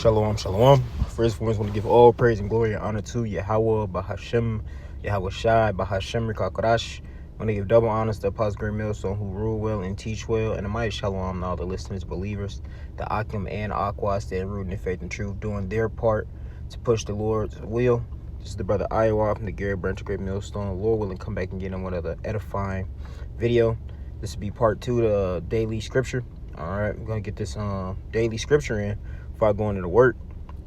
Shalom, shalom. First, we want to give all praise and glory and honor to Yahweh, Bahashem, Yahweh Shai, Bahashem, Rikakodash. I want to give double honors to Apostle Great Millstone, who rule well and teach well, and the mighty shalom to all the listeners, believers, the Akim and Aqua stand rooted in faith and truth, doing their part to push the Lord's will. This is the brother Iowa from the Gary Branch of Great Millstone. Lord willing, come back and get in one other edifying video. This will be part 2 of the daily scripture. All right, we're going to get this daily scripture in before I go into the work.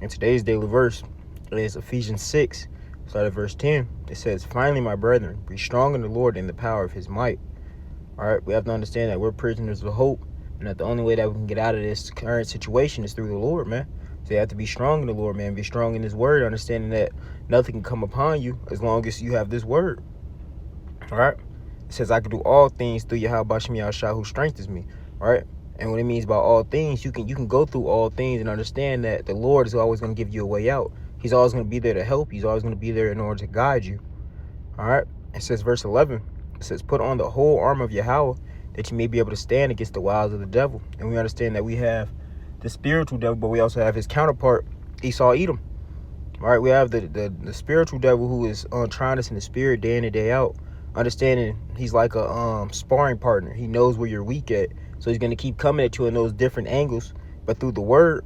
And today's daily verse is Ephesians 6, start at verse 10. It says, "Finally, my brethren, be strong in the Lord and the power of his might." All right, we have to understand that we're prisoners of hope, and that the only way that we can get out of this current situation is through the Lord, man. So you have to be strong in the Lord, man. Be strong in his word, understanding that nothing can come upon you as long as you have this word. All right, it says, "I can do all things through Yahweh Shem Yahshua who strengthens me." All right. And what it means by all things, you can go through all things and understand that the Lord is always going to give you a way out. He's always going to be there to help you. He's always going to be there in order to guide you. All right. It says verse 11. It says, "Put on the whole armor of Yahweh, that you may be able to stand against the wiles of the devil." And we understand that we have the spiritual devil, but we also have his counterpart, Esau Edom. All right. We have the spiritual devil who is trying us in the spirit day in and day out. Understanding he's like a sparring partner. He knows where you're weak at. So he's going to keep coming at you in those different angles. But through the word,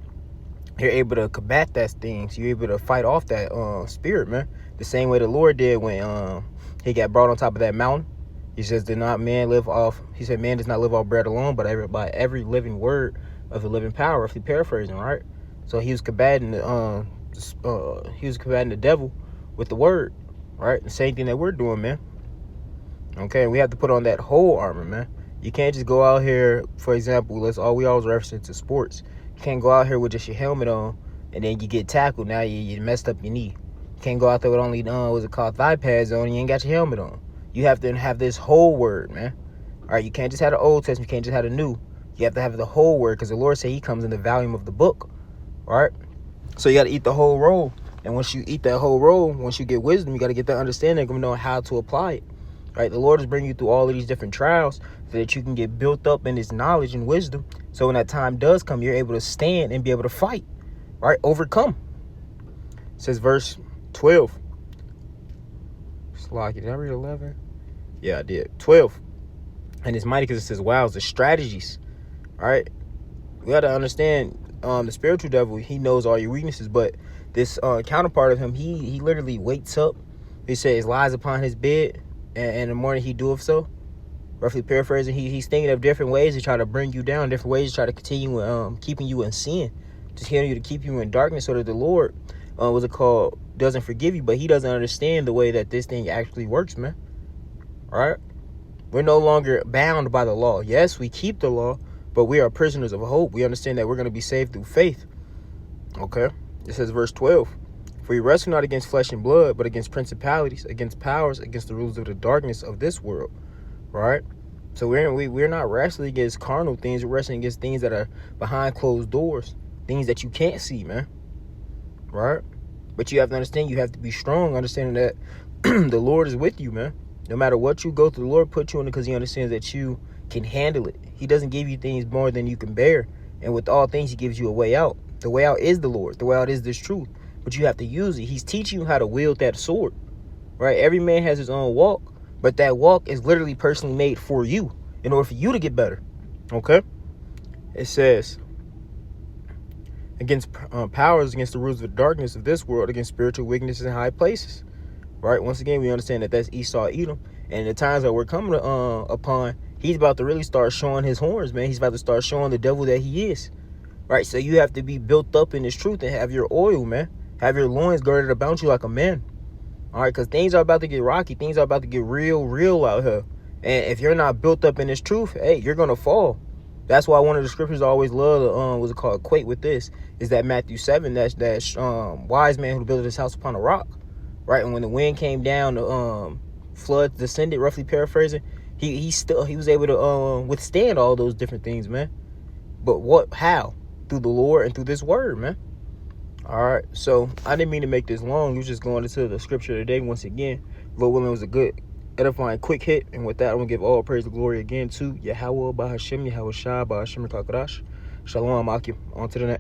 you're able to combat that thing. So you're able to fight off that spirit, man. The same way the Lord did when he got brought on top of that mountain. He says, "Did not man live off?" He said, "Man does not live off bread alone, but by every living word of the living power." If you paraphrasing, right? So he was combating the devil with the word, right? The same thing that we're doing, man. Okay, we have to put on that whole armor, man. You can't just go out here, for example, we always reference it to sports. You can't go out here with just your helmet on and then you get tackled. Now you messed up your knee. You can't go out there with only, thigh pads on and you ain't got your helmet on. You have to have this whole word, man. All right, you can't just have the Old Testament. You can't just have the New. You have to have the whole word because the Lord said he comes in the volume of the book, all right? So you got to eat the whole roll. And once you eat that whole roll, once you get wisdom, you got to get that understanding of knowing how to apply it. Right, the Lord is bringing you through all of these different trials so that you can get built up in his knowledge and wisdom. So when that time does come, you're able to stand and be able to fight, right? Overcome. It says verse 12. Did I read 11? Yeah, I did. 12. And it's mighty because it says, wow, it's the strategies. All right. We got to understand the spiritual devil, he knows all your weaknesses, but this counterpart of him, he literally wakes up. He says, lies upon his bed. And in the morning he doeth so. Roughly paraphrasing, he's thinking of different ways to try to bring you down, different ways to try to continue keeping you in sin, just getting you to keep you in darkness, so that the Lord, doesn't forgive you, but he doesn't understand the way that this thing actually works, man. All right, we're no longer bound by the law. Yes, we keep the law, but we are prisoners of hope. We understand that we're going to be saved through faith. Okay, it says verse 12. "For we wrestle not against flesh and blood, but against principalities, against powers, against the rulers of the darkness of this world." Right? So we're not wrestling against carnal things. We're wrestling against things that are behind closed doors, things that you can't see, man. Right? But you have to understand, you have to be strong, understanding that the Lord is with you, man. No matter what you go through, the Lord put you in it because he understands that you can handle it. He doesn't give you things more than you can bear. And with all things, he gives you a way out. The way out is the Lord. The way out is this truth. But you have to use it. He's teaching you how to wield that sword, right? Every man has his own walk, but that walk is literally personally made for you in order for you to get better, okay? It says, against powers, against the rulers of the darkness of this world, against spiritual wickedness in high places, right? Once again, we understand that that's Esau Edom. And the times that we're coming upon, he's about to really start showing his horns, man. He's about to start showing the devil that he is, right? So you have to be built up in this truth and have your oil, man. Have your loins girded about you like a man. All right, because things are about to get rocky. Things are about to get real out here. And if you're not built up in this truth, hey, you're going to fall. That's why one of the scriptures I always love, equate with this, is that Matthew 7, that wise man who built his house upon a rock, right? And when the wind came down, the floods descended, roughly paraphrasing, he was able to withstand all those different things, man. But how? Through the Lord and through this word, man. All right, so I didn't mean to make this long. You was just going into the scripture today once again. Lord willing, was a good, edifying, quick hit. And with that, I'm going to give all praise and glory again to Yahweh, Bahashem, Yahweh Shai, Bahashem, Kakadash. Shalom, Akim. On to the next.